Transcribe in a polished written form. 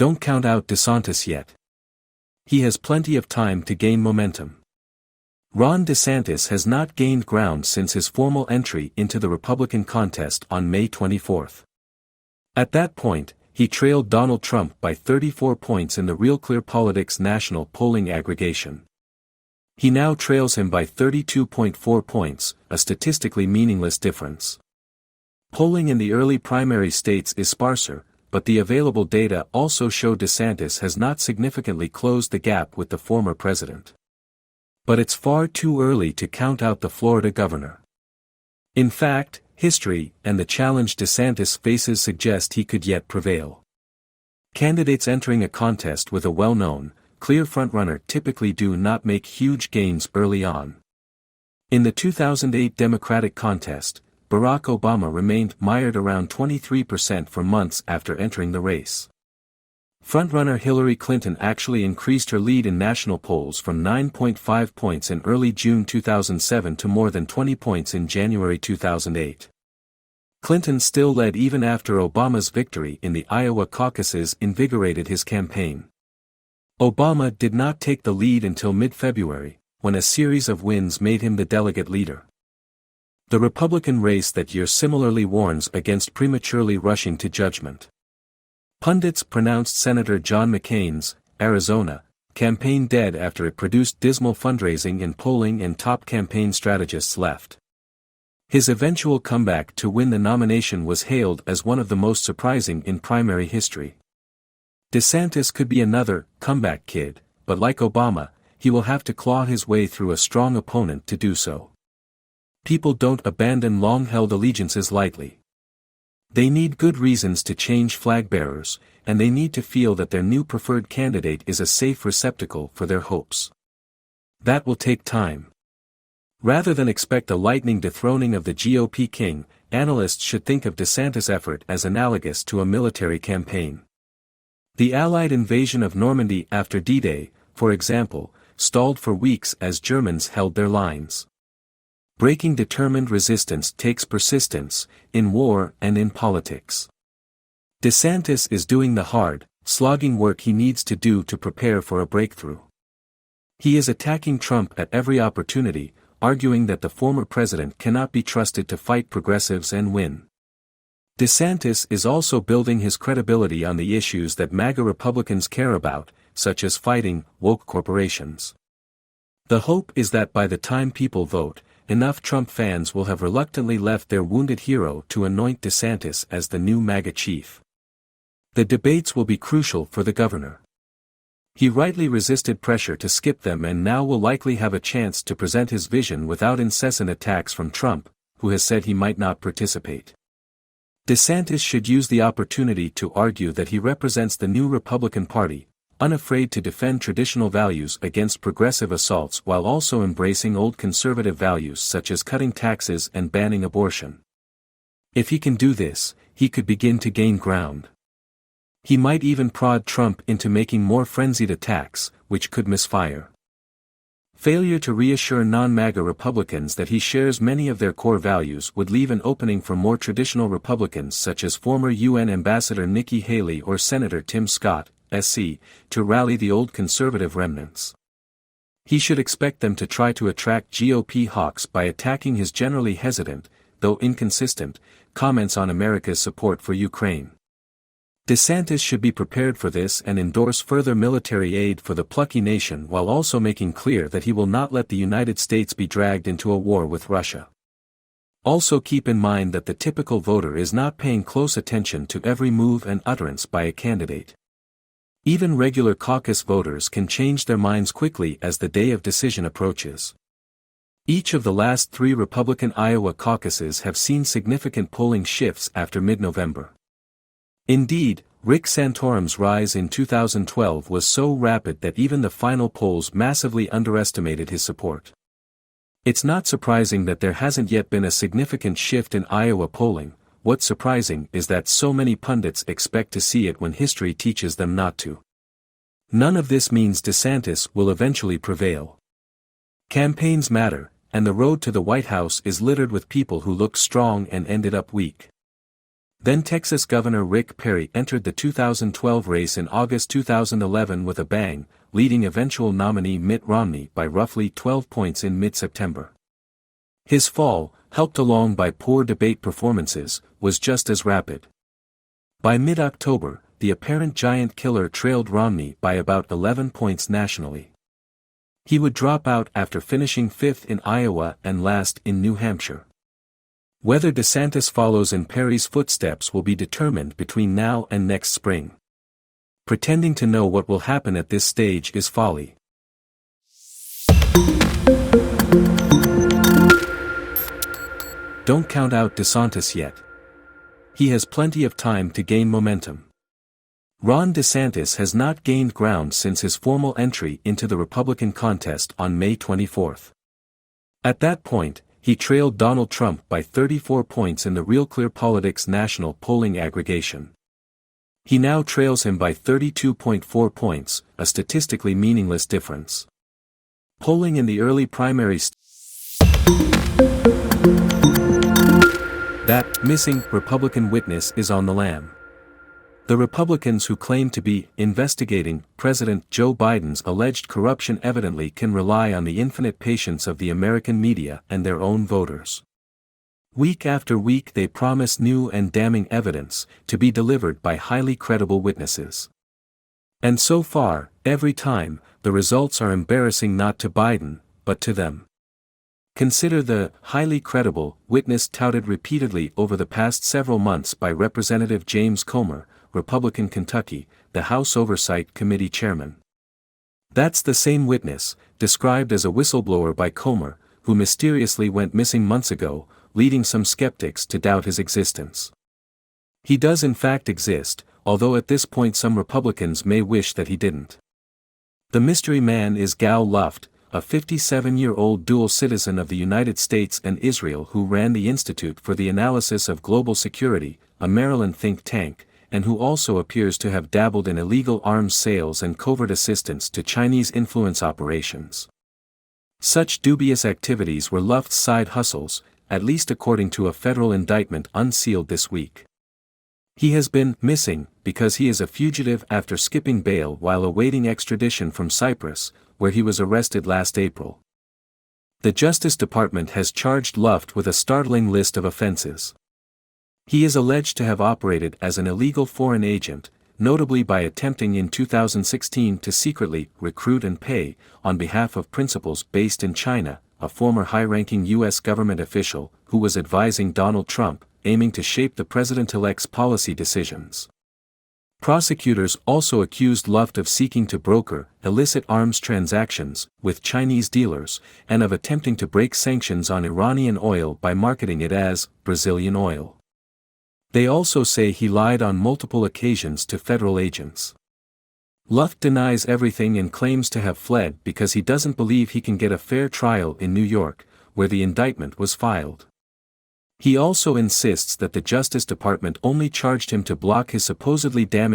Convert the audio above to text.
Don't count out DeSantis yet. He has plenty of time to gain momentum. Ron DeSantis has not gained ground since his formal entry into the Republican contest on May 24. At that point, he trailed Donald Trump by 34 points in the Real Clear Politics national polling aggregation. He now trails him by 32.4 points, a statistically meaningless difference. Polling in the early primary states is sparser, but the available data also show DeSantis has not significantly closed the gap with the former president. But it's far too early to count out the Florida governor. In fact, history and the challenge DeSantis faces suggest he could yet prevail. Candidates entering a contest with a well-known, clear frontrunner typically do not make huge gains early on. In the 2008 Democratic contest, Barack Obama remained mired around 23% for months after entering the race. Frontrunner Hillary Clinton actually increased her lead in national polls from 9.5 points in early June 2007 to more than 20 points in January 2008. Clinton still led even after Obama's victory in the Iowa caucuses invigorated his campaign. Obama did not take the lead until mid-February, when a series of wins made him the delegate leader. The Republican race that year similarly warns against prematurely rushing to judgment. Pundits pronounced Senator John McCain's, Arizona, campaign dead after it produced dismal fundraising in polling and top campaign strategists left. His eventual comeback to win the nomination was hailed as one of the most surprising in primary history. DeSantis could be another comeback kid, but like Obama, he will have to claw his way through a strong opponent to do so. People don't abandon long-held allegiances lightly. They need good reasons to change flag bearers, and they need to feel that their new preferred candidate is a safe receptacle for their hopes. That will take time. Rather than expect a lightning dethroning of the GOP king, analysts should think of DeSantis' effort as analogous to a military campaign. The Allied invasion of Normandy after D-Day, for example, stalled for weeks as Germans held their lines. Breaking determined resistance takes persistence, in war and in politics. DeSantis is doing the hard, slogging work he needs to do to prepare for a breakthrough. He is attacking Trump at every opportunity, arguing that the former president cannot be trusted to fight progressives and win. DeSantis is also building his credibility on the issues that MAGA Republicans care about, such as fighting woke corporations. The hope is that by the time people vote, enough Trump fans will have reluctantly left their wounded hero to anoint DeSantis as the new MAGA chief. The debates will be crucial for the governor. He rightly resisted pressure to skip them and now will likely have a chance to present his vision without incessant attacks from Trump, who has said he might not participate. DeSantis should use the opportunity to argue that he represents the new Republican Party, unafraid to defend traditional values against progressive assaults while also embracing old conservative values such as cutting taxes and banning abortion. If he can do this, he could begin to gain ground. He might even prod Trump into making more frenzied attacks, which could misfire. Failure to reassure non-MAGA Republicans that he shares many of their core values would leave an opening for more traditional Republicans such as former UN Ambassador Nikki Haley or Senator Tim Scott, SC, to rally the old conservative remnants. He should expect them to try to attract GOP hawks by attacking his generally hesitant, though inconsistent, comments on America's support for Ukraine. DeSantis should be prepared for this and endorse further military aid for the plucky nation while also making clear that he will not let the United States be dragged into a war with Russia. Also keep in mind that the typical voter is not paying close attention to every move and utterance by a candidate. Even regular caucus voters can change their minds quickly as the day of decision approaches. Each of the last 3 Republican Iowa caucuses have seen significant polling shifts after mid-November. Indeed, Rick Santorum's rise in 2012 was so rapid that even the final polls massively underestimated his support. It's not surprising that there hasn't yet been a significant shift in Iowa polling. What's surprising is that so many pundits expect to see it when history teaches them not to. None of this means DeSantis will eventually prevail. Campaigns matter, and the road to the White House is littered with people who looked strong and ended up weak. Then Texas Governor Rick Perry entered the 2012 race in August 2011 with a bang, leading eventual nominee Mitt Romney by roughly 12 points in mid-September. His fall, helped along by poor debate performances, was just as rapid. By mid-October, the apparent giant killer trailed Romney by about 11 points nationally. He would drop out after finishing fifth in Iowa and last in New Hampshire. Whether DeSantis follows in Perry's footsteps will be determined between now and next spring. Pretending to know what will happen at this stage is folly. Don't count out DeSantis yet. He has plenty of time to gain momentum. Ron DeSantis has not gained ground since his formal entry into the Republican contest on May 24. At that point, he trailed Donald Trump by 34 points in the Real Clear Politics national polling aggregation. He now trails him by 32.4 points, a statistically meaningless difference. Polling in the early primaries. That missing Republican witness is on the lam. The Republicans who claim to be investigating President Joe Biden's alleged corruption evidently can rely on the infinite patience of the American media and their own voters. Week after week they promise new and damning evidence, to be delivered by highly credible witnesses. And so far, every time, the results are embarrassing not to Biden, but to them. Consider the highly credible witness touted repeatedly over the past several months by Representative James Comer, Republican Kentucky, the House Oversight Committee chairman. That's the same witness, described as a whistleblower by Comer, who mysteriously went missing months ago, leading some skeptics to doubt his existence. He does in fact exist, although at this point some Republicans may wish that he didn't. The mystery man is Gal Luft, a 57-year-old dual citizen of the United States and Israel who ran the Institute for the Analysis of Global Security, a Maryland think tank, and who also appears to have dabbled in illegal arms sales and covert assistance to Chinese influence operations. Such dubious activities were Luft's side hustles, at least according to a federal indictment unsealed this week. He has been missing because he is a fugitive after skipping bail while awaiting extradition from Cyprus, where he was arrested last April. The Justice Department has charged Luft with a startling list of offenses. He is alleged to have operated as an illegal foreign agent, notably by attempting in 2016 to secretly recruit and pay, on behalf of principals based in China, a former high-ranking U.S. government official who was advising Donald Trump, aiming to shape the president-elect's policy decisions. Prosecutors also accused Luft of seeking to broker illicit arms transactions with Chinese dealers and of attempting to break sanctions on Iranian oil by marketing it as Brazilian oil. They also say he lied on multiple occasions to federal agents. Luft denies everything and claims to have fled because he doesn't believe he can get a fair trial in New York, where the indictment was filed. He also insists that the Justice Department only charged him to block his supposedly damaging